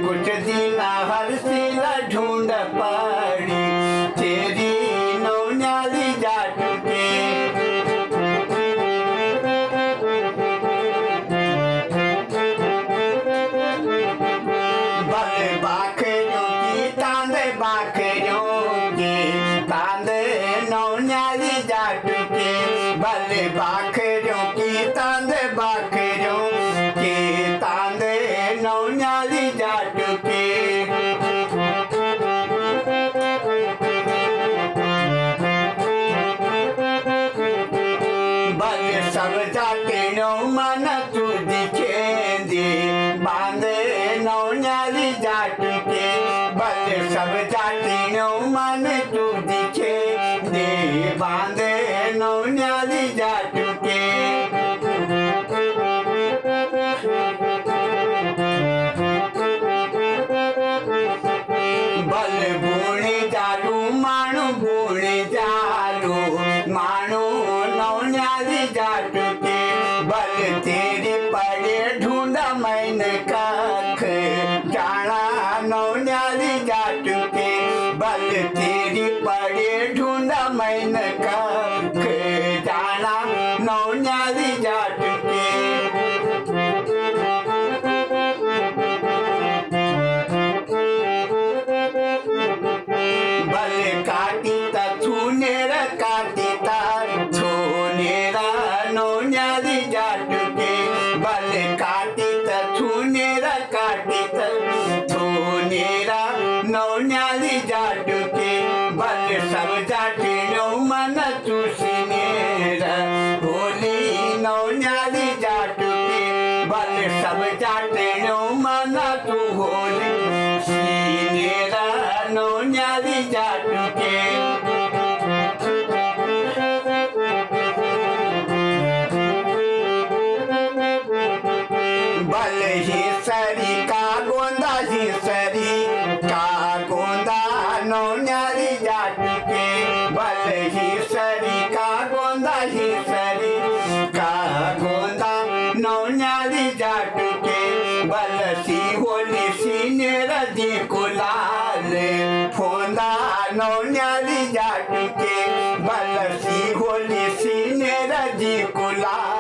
कुछ दीना हरसीला ढूंढ पड़ी तेरी नौन्याली जाट के भले बाखरों की तांदे नौन्याली जाट के भले बाखरों की तांदे नौन्याली जाट के भले सब जाते नो मन तुझी खेंदी बांधे नौन्याली जाट के भले सब जाते नो मन तुझी खेंदी बांधे नौन्याली जाट के भले बुणे जालू माणू नौन्याली जाट के भले तेरी पड़े ढूंढा मैन कख जाना नौन्याली जाट के भले तेरी पड़े ढूंढा मैन कख जाना नौन्याली जाट के भले काटीता छूनेरा नौन्याली जाट के भले काटीता छूनेरा नौन्याली जाट के भले सब जाटे नो मन चूसनेरा होली नौन्याली जाट के भले सब जाटे नो मन तू होली सीनेरा नौन्याली जाट के भले ही सरी का गोंदा नौन्याली जाट के भले ही सरी का गोंदा नौन्याली जाट के भले होली सीनेरा दी कुलाल फोंदा नौन्याली जाट के भले होली सीनेरा दी कुलाल